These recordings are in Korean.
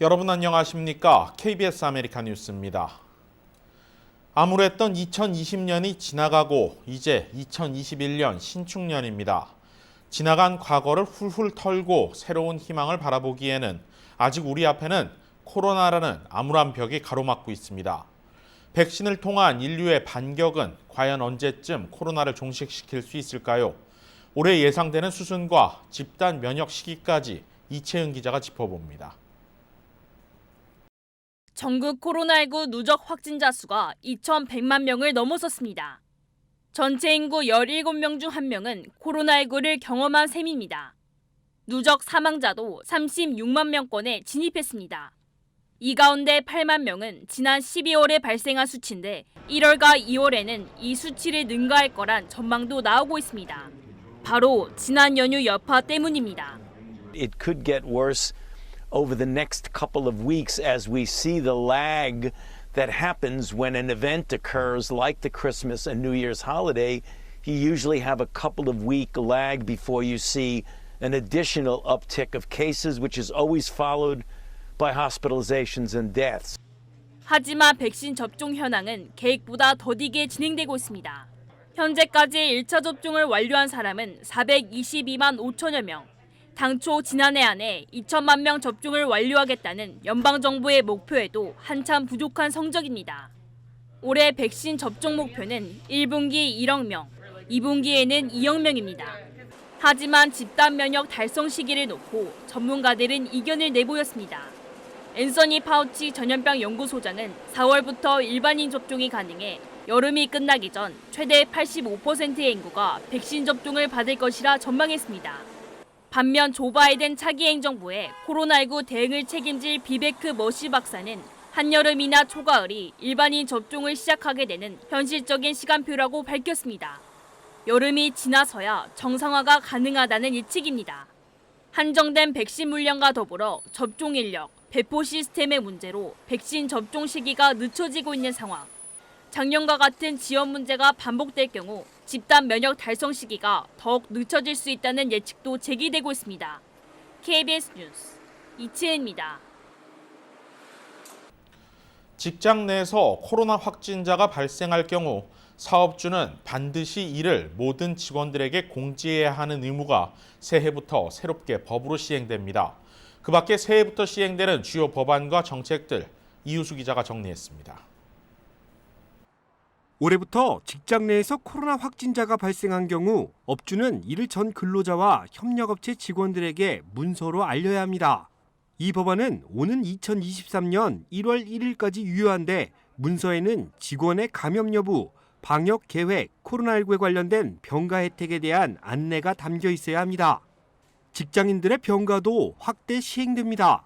여러분 안녕하십니까? KBS 아메리카 뉴스입니다. 암울했던 2020년이 지나가고 이제 2021년 신축년입니다. 지나간 과거를 훌훌 털고 새로운 희망을 바라보기에는 아직 우리 앞에는 코로나라는 암울한 벽이 가로막고 있습니다. 백신을 통한 인류의 반격은 과연 언제쯤 코로나를 종식시킬 수 있을까요? 올해 예상되는 수순과 집단 면역 시기까지 이채은 기자가 짚어봅니다. 전국 코로나19 누적 확진자 수가 2,100만 명을 넘어섰습니다. 전체 인구 17명 중 1명은 코로나19를 경험한 셈입니다. 누적 사망자도 36만 명권에 진입했습니다. 이 가운데 8만 명은 지난 12월에 발생한 수치인데 1월과 2월에는 이 수치를 능가할 거란 전망도 나오고 있습니다. 바로 지난 연휴 여파 때문입니다. It could get worse over the next couple of weeks as we see the lag that happens when an event occurs like the Christmas and New Year's holiday. You usually have a couple of week lag before you see an additional uptick of cases, which is always followed by hospitalizations and deaths. 하지만 백신 접종 현황은 계획보다 더디게 진행되고 있습니다. 현재까지 1차 접종을 완료한 사람은 422만 5천여 명. 당초 지난해 안에 2천만 명 접종을 완료하겠다는 연방정부의 목표에도 한참 부족한 성적입니다. 올해 백신 접종 목표는 1분기 1억 명, 2분기에는 2억 명입니다. 하지만 집단 면역 달성 시기를 놓고 전문가들은 이견을 내보였습니다. 앤서니 파우치 전염병 연구소장은 4월부터 일반인 접종이 가능해 여름이 끝나기 전 최대 85%의 인구가 백신 접종을 받을 것이라 전망했습니다. 반면 조 바이든 차기 행정부의 코로나19 대응을 책임질 비베크 머시 박사는 한여름이나 초가을이 일반인 접종을 시작하게 되는 현실적인 시간표라고 밝혔습니다. 여름이 지나서야 정상화가 가능하다는 예측입니다. 한정된 백신 물량과 더불어 접종 인력, 배포 시스템의 문제로 백신 접종 시기가 늦춰지고 있는 상황. 작년과 같은 지원 문제가 반복될 경우 집단 면역 달성 시기가 더욱 늦춰질 수 있다는 예측도 제기되고 있습니다. KBS 뉴스 이채은입니다. 직장 내에서 코로나 확진자가 발생할 경우 사업주는 반드시 이를 모든 직원들에게 공지해야 하는 의무가 새해부터 새롭게 법으로 시행됩니다. 그 밖에 새해부터 시행되는 주요 법안과 정책들 이우수 기자가 정리했습니다. 올해부터 직장 내에서 코로나 확진자가 발생한 경우 업주는 이를 전 근로자와 협력업체 직원들에게 문서로 알려야 합니다. 이 법안은 오는 2023년 1월 1일까지 유효한데 문서에는 직원의 감염 여부, 방역 계획, 코로나19에 관련된 병가 혜택에 대한 안내가 담겨 있어야 합니다. 직장인들의 병가도 확대 시행됩니다.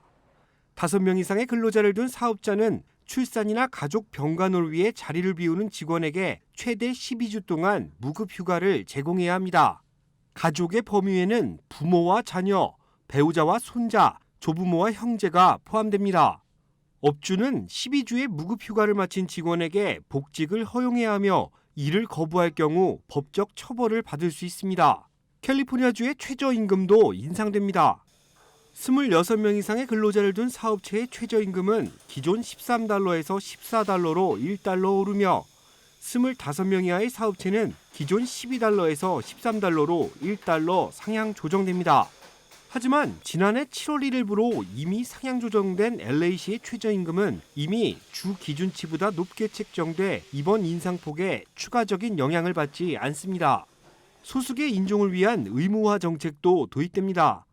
5명 이상의 근로자를 둔 사업자는 출산이나 가족 병간호를 위해 자리를 비우는 직원에게 최대 12주 동안 무급 휴가를 제공해야 합니다. 가족의 범위에는 부모와 자녀, 배우자와 손자, 조부모와 형제가 포함됩니다. 업주는 12주의 무급 휴가를 마친 직원에게 복직을 허용해야 하며 이를 거부할 경우 법적 처벌을 받을 수 있습니다. 캘리포니아주의 최저임금도 인상됩니다. 26명 이상의 근로자를 둔 사업체의 최저임금은 기존 13달러에서 14달러로 1달러 오르며 25명 이하의 사업체는 기존 12달러에서 13달러로 1달러 상향 조정됩니다. 하지만 지난해 7월 1일부로 이미 상향 조정된 LA시의 최저임금은 이미 주 기준치보다 높게 책정돼 이번 인상폭에 추가적인 영향을 받지 않습니다. 소수계 인종을 위한 의무화 정책도 도입됩니다.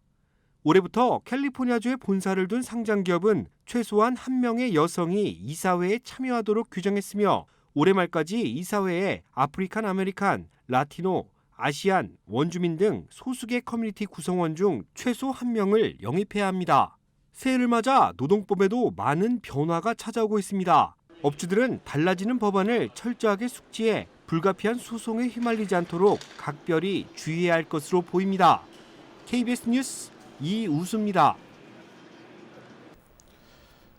올해부터 캘리포니아주에 본사를 둔 상장기업은 최소한 1명의 여성이 이사회에 참여하도록 규정했으며 올해 말까지 이사회에 아프리칸 아메리칸, 라티노, 아시안, 원주민 등 소수계 커뮤니티 구성원 중 최소 1명을 영입해야 합니다. 새해를 맞아 노동법에도 많은 변화가 찾아오고 있습니다. 업주들은 달라지는 법안을 철저하게 숙지해 불가피한 소송에 휘말리지 않도록 각별히 주의해야 할 것으로 보입니다. KBS 뉴스 이우수입니다.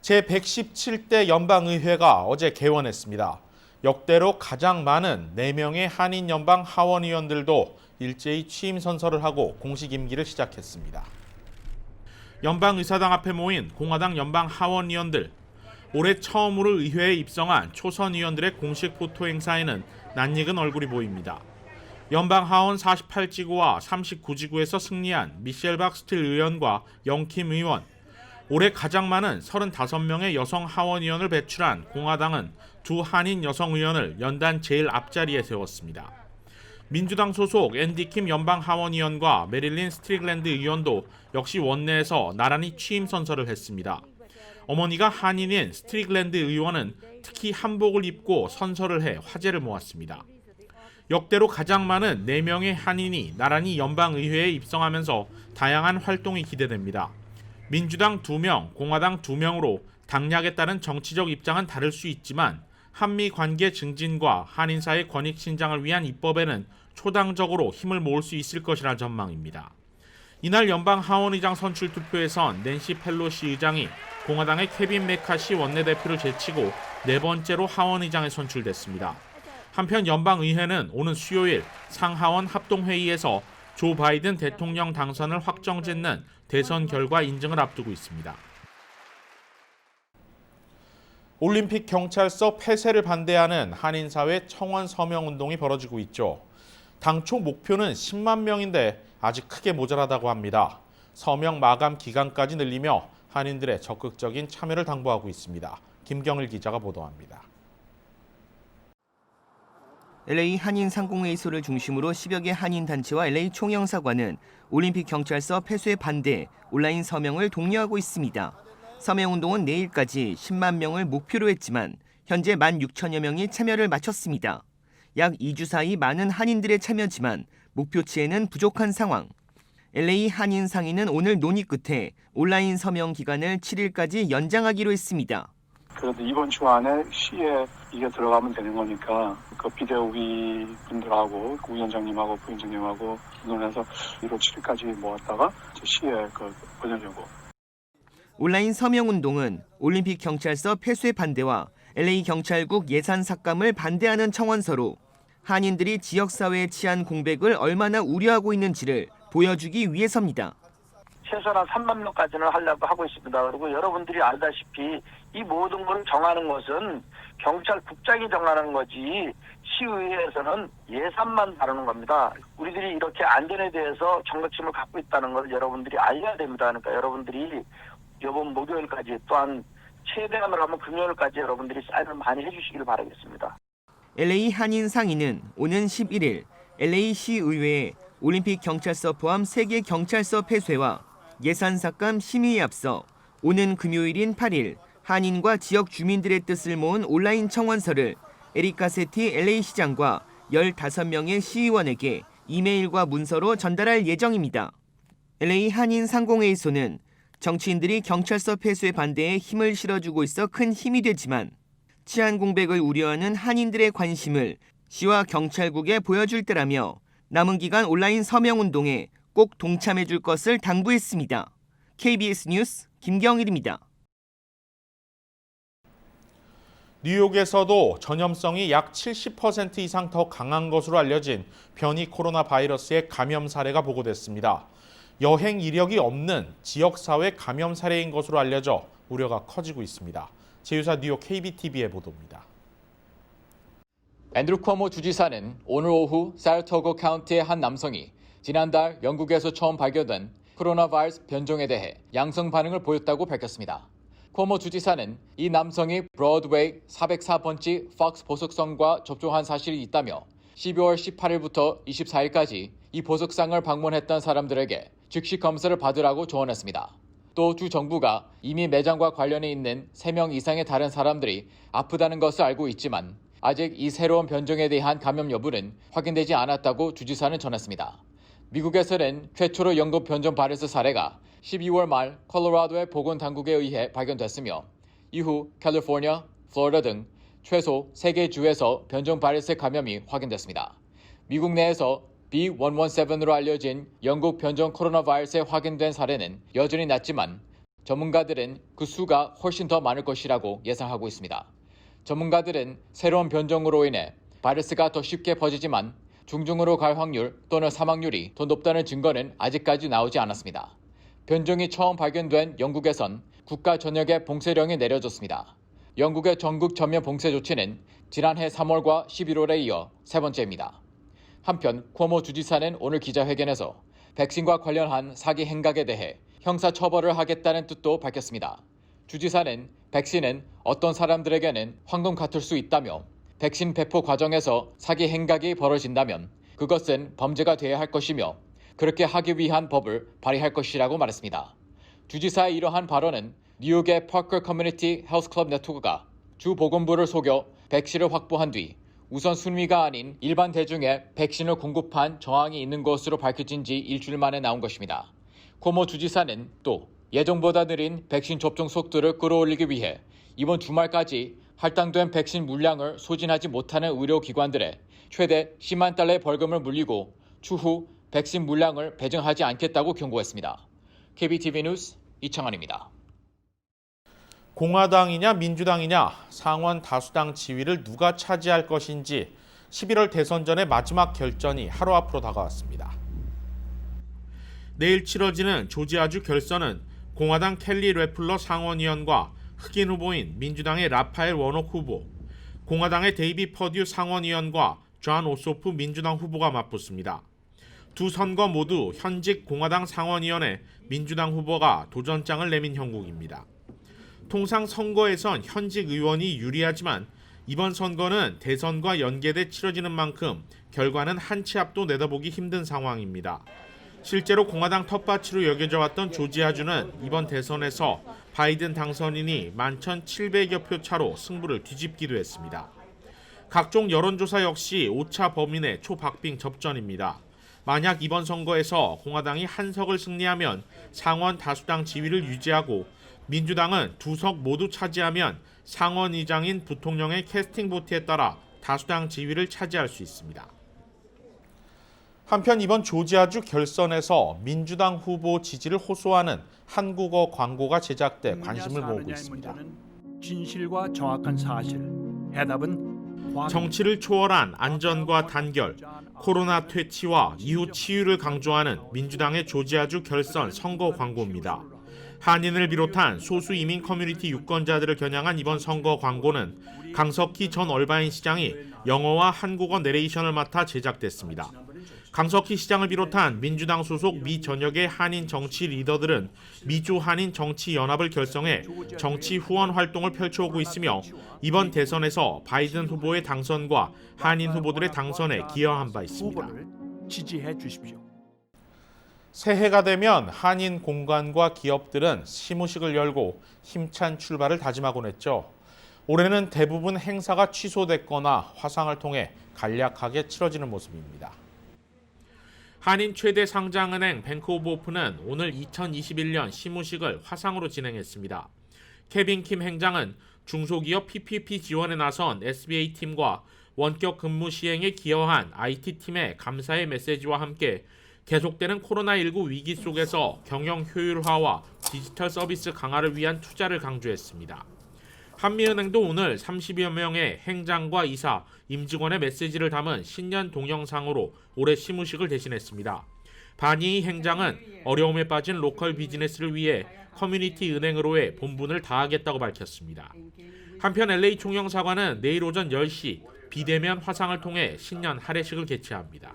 제117대 연방의회가 어제 개원했습니다. 역대로 가장 많은 4명의 한인 연방 하원 의원들도 일제히 취임 선서를 하고 공식 임기를 시작했습니다. 연방의사당 앞에 모인 공화당 연방 하원 의원들, 올해 처음으로 의회에 입성한 초선 의원들의 공식 포토 행사에는 낯익은 얼굴이 보입니다. 연방 하원 48지구와 39지구에서 승리한 미셸 박스틸 의원과 영킴 의원, 올해 가장 많은 35명의 여성 하원 의원을 배출한 공화당은 두 한인 여성 의원을 연단 제일 앞자리에 세웠습니다. 민주당 소속 앤디 킴 연방 하원 의원과 메릴린 스트릭랜드 의원도 역시 원내에서 나란히 취임 선서를 했습니다. 어머니가 한인인 스트릭랜드 의원은 특히 한복을 입고 선서를 해 화제를 모았습니다. 역대로 가장 많은 4명의 한인이 나란히 연방의회에 입성하면서 다양한 활동이 기대됩니다. 민주당 2명, 공화당 2명으로 당략에 따른 정치적 입장은 다를 수 있지만 한미 관계 증진과 한인사회 권익 신장을 위한 입법에는 초당적으로 힘을 모을 수 있을 것이라 전망입니다. 이날 연방 하원의장 선출 투표에선 낸시 펠로시 의장이 공화당의 케빈 메카시 원내대표를 제치고 4번째로 하원의장에 선출됐습니다. 한편 연방의회는 오는 수요일 상하원 합동회의에서 조 바이든 대통령 당선을 확정짓는 대선 결과 인증을 앞두고 있습니다. 올림픽 경찰서 폐쇄를 반대하는 한인사회 청원 서명운동이 벌어지고 있죠. 당초 목표는 10만 명인데 아직 크게 모자라다고 합니다. 서명 마감 기간까지 늘리며 한인들의 적극적인 참여를 당부하고 있습니다. 김경일 기자가 보도합니다. LA 한인 상공회의소를 중심으로 10여 개 한인 단체와 LA 총영사관은 올림픽 경찰서 폐쇄 반대 온라인 서명을 독려하고 있습니다. 서명운동은 내일까지 10만 명을 목표로 했지만 현재 16,000여 명이 참여를 마쳤습니다. 약 2주 사이 많은 한인들의 참여지만 목표치에는 부족한 상황. LA 한인 상인은 오늘 논의 끝에 온라인 서명 기간을 7일까지 연장하기로 했습니다. 그래도 이번 주 안에 시에 이게 들어가면 되는 거니까 그 비대위 분들하고 위원장님하고 부위원장님하고 논해서 1월 7일까지 모았다가 시에 보내려고. 온라인 서명운동은 올림픽 경찰서 폐쇄 반대와 LA 경찰국 예산 삭감을 반대하는 청원서로 한인들이 지역사회에 취한 공백을 얼마나 우려하고 있는지를 보여주기 위해서입니다. 최소한 3만 명까지는 하려고 하고 있습니다. 그리고 여러분들이 알다시피 이 모든 걸 정하는 것은 경찰국장이 정하는 거지 시의회에서는 예산만 다루는 겁니다. 우리들이 이렇게 안전에 대해서 경각심을 갖고 있다는 걸 여러분들이 알려야 됩니다. 그러니까 여러분들이 이번 목요일까지 또한 최대한으로 하면 금요일까지 여러분들이 사인을 많이 해주시길 바라겠습니다. LA 한인 상인은 오는 11일 LA 시의회에 올림픽 경찰서 포함 3개 경찰서 폐쇄와 예산 삭감 심의에 앞서 오는 금요일인 8일 한인과 지역 주민들의 뜻을 모은 온라인 청원서를 에릭 가세티 LA 시장과 15명의 시의원에게 이메일과 문서로 전달할 예정입니다. LA 한인 상공회의소는 정치인들이 경찰서 폐쇄 반대에 힘을 실어주고 있어 큰 힘이 되지만 치안 공백을 우려하는 한인들의 관심을 시와 경찰국에 보여줄 때라며 남은 기간 온라인 서명운동에 꼭 동참해 줄 것을 당부했습니다. KBS 뉴스 김경일입니다. 뉴욕에서도 전염성이 약 70% 이상 더 강한 것으로 알려진 변이 코로나 바이러스의 감염 사례가 보고됐습니다. 여행 이력이 없는 지역사회 감염 사례인 것으로 알려져 우려가 커지고 있습니다. 제휴사 뉴욕 KBTV의 보도입니다. 앤드루 쿼모 주지사는 오늘 오후 사라토거 카운티의 한 남성이 지난달 영국에서 처음 발견된 코로나 바이러스 변종에 대해 양성 반응을 보였다고 밝혔습니다. 쿼모 주지사는 이 남성이 브로드웨이 404번지 팍스 보석성과 접종한 사실이 있다며 12월 18일부터 24일까지 이 보석상을 방문했던 사람들에게 즉시 검사를 받으라고 조언했습니다. 또 주 정부가 이미 매장과 관련해 있는 3명 이상의 다른 사람들이 아프다는 것을 알고 있지만 아직 이 새로운 변종에 대한 감염 여부는 확인되지 않았다고 주지사는 전했습니다. 미국에서는 최초로 영국 변종 바이러스 사례가 12월 말 콜로라도의 보건당국에 의해 발견됐으며 이후 캘리포니아, 플로리다 등 최소 3개 주에서 변종 바이러스 감염이 확인됐습니다. 미국 내에서 B117으로 알려진 영국 변종 코로나 바이러스에 확인된 사례는 여전히 낮지만 전문가들은 그 수가 훨씬 더 많을 것이라고 예상하고 있습니다. 전문가들은 새로운 변종으로 인해 바이러스가 더 쉽게 퍼지지만 중증으로 갈 확률 또는 사망률이 더 높다는 증거는 아직까지 나오지 않았습니다. 변종이 처음 발견된 영국에선 국가 전역에 봉쇄령이 내려졌습니다. 영국의 전국 전면 봉쇄 조치는 지난해 3월과 11월에 이어 세 번째입니다. 한편 쿼모 주지사는 오늘 기자회견에서 백신과 관련한 사기 행각에 대해 형사 처벌을 하겠다는 뜻도 밝혔습니다. 주지사는 백신은 어떤 사람들에게는 황금 같을 수 있다며 백신 배포 과정에서 사기 행각이 벌어진다면 그것은 범죄가 돼야 할 것이며 그렇게 하기 위한 법을 발의할 것이라고 말했습니다. 주지사의 이러한 발언은 뉴욕의 파커 커뮤니티 헬스클럽 네트워크가 주 보건부를 속여 백신을 확보한 뒤 우선 순위가 아닌 일반 대중에 백신을 공급한 정황이 있는 것으로 밝혀진 지 일주일 만에 나온 것입니다. 쿼모 주지사는 또 예정보다 느린 백신 접종 속도를 끌어올리기 위해 이번 주말까지 할당된 백신 물량을 소진하지 못하는 의료기관들에 최대 10만 달러의 벌금을 물리고 추후 백신 물량을 배정하지 않겠다고 경고했습니다. KBTV 뉴스 이창환입니다. 공화당이냐 민주당이냐 상원 다수당 지위를 누가 차지할 것인지 11월 대선 전의 마지막 결전이 하루 앞으로 다가왔습니다. 내일 치러지는 조지아주 결선은 공화당 켈리 래플러 상원의원과 흑인 후보인 민주당의 라파엘 워녹 후보, 공화당의 데이비 퍼듀 상원의원과 존 오소프 민주당 후보가 맞붙습니다. 두 선거 모두 현직 공화당 상원의원의 민주당 후보가 도전장을 내민 형국입니다. 통상 선거에선 현직 의원이 유리하지만 이번 선거는 대선과 연계돼 치러지는 만큼 결과는 한 치 앞도 내다보기 힘든 상황입니다. 실제로 공화당 텃밭으로 여겨져 왔던 조지아주는 이번 대선에서 바이든 당선인이 11,700여 표 차로 승부를 뒤집기도 했습니다. 각종 여론조사 역시 오차 범위 내 초박빙 접전입니다. 만약 이번 선거에서 공화당이 한 석을 승리하면 상원 다수당 지위를 유지하고 민주당은 두 석 모두 차지하면 상원의장인 부통령의 캐스팅 보트에 따라 다수당 지위를 차지할 수 있습니다. 한편 이번 조지아주 결선에서 민주당 후보 지지를 호소하는 한국어 광고가 제작돼 관심을 모으고 있습니다. 진실과 정확한 사실. 해답은 정치를 초월한 안전과 단결, 코로나 퇴치와 이후 치유를 강조하는 민주당의 조지아주 결선 선거 광고입니다. 한인을 비롯한 소수 이민 커뮤니티 유권자들을 겨냥한 이번 선거 광고는 강석희 전 얼바인 시장이 영어와 한국어 내레이션을 맡아 제작됐습니다. 강석희 시장을 비롯한 민주당 소속 미 전역의 한인 정치 리더들은 미주 한인 정치 연합을 결성해 정치 후원 활동을 펼쳐오고 있으며 이번 대선에서 바이든 후보의 당선과 한인 후보들의 당선에 기여한 바 있습니다. 지지해 주십시오. 새해가 되면 한인 공간과 기업들은 시무식을 열고 힘찬 출발을 다짐하곤 했죠. 올해는 대부분 행사가 취소됐거나 화상을 통해 간략하게 치러지는 모습입니다. 한인 최대 상장은행 뱅크 오브 오픈은 오늘 2021년 시무식을 화상으로 진행했습니다. 케빈 킴 행장은 중소기업 PPP 지원에 나선 SBA팀과 원격 근무 시행에 기여한 IT팀의 감사의 메시지와 함께 계속되는 코로나19 위기 속에서 경영 효율화와 디지털 서비스 강화를 위한 투자를 강조했습니다. 한미은행도 오늘 30여 명의 행장과 이사, 임직원의 메시지를 담은 신년 동영상으로 올해 시무식을 대신했습니다. 바니이 행장은 어려움에 빠진 로컬 비즈니스를 위해 커뮤니티 은행으로의 본분을 다하겠다고 밝혔습니다. 한편 LA 총영사관은 내일 오전 10시 비대면 화상을 통해 신년 할애식을 개최합니다.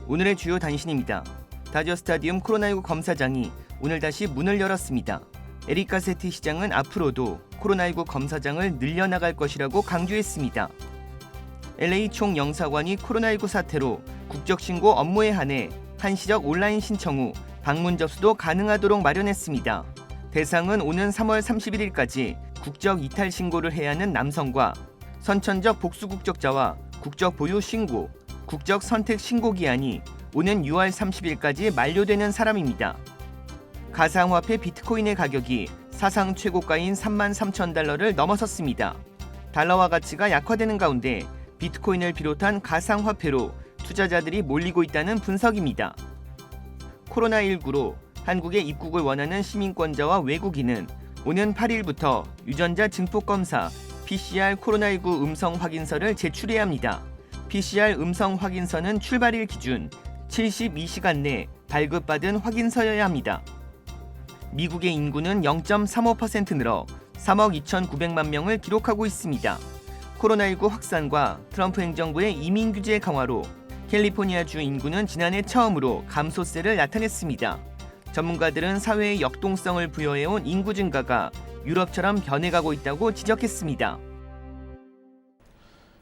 오늘의 주요 단신입니다. 다저 스타디움 코로나19 검사장이 오늘 다시 문을 열었습니다. 에릭 가세티 시장은 앞으로도 코로나19 검사장을 늘려나갈 것이라고 강조했습니다. LA 총영사관이 코로나19 사태로 국적신고 업무에 한해 한시적 온라인 신청 후 방문 접수도 가능하도록 마련했습니다. 대상은 오는 3월 31일까지 국적 이탈 신고를 해야 하는 남성과 선천적 복수 국적자와 국적 보유 신고, 국적 선택 신고 기한이 오는 6월 30일까지 만료되는 사람입니다. 가상화폐 비트코인의 가격이 사상 최고가인 33,000달러를 넘어섰습니다. 달러화 가치가 약화되는 가운데 비트코인을 비롯한 가상화폐로 투자자들이 몰리고 있다는 분석입니다. 코로나19로 한국에 입국을 원하는 시민권자와 외국인은 오는 8일부터 유전자 증폭 검사 PCR 코로나19 음성 확인서를 제출해야 합니다. PCR 음성 확인서는 출발일 기준 72시간 내 발급받은 확인서여야 합니다. 미국의 인구는 0.35% 늘어 3억 2,900만 명을 기록하고 있습니다. 코로나19 확산과 트럼프 행정부의 이민 규제 강화로 캘리포니아주 인구는 지난해 처음으로 감소세를 나타냈습니다. 전문가들은 사회의 역동성을 부여해온 인구 증가가 유럽처럼 변해가고 있다고 지적했습니다.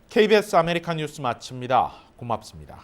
KBS 아메리칸 뉴스 마칩니다. 고맙습니다.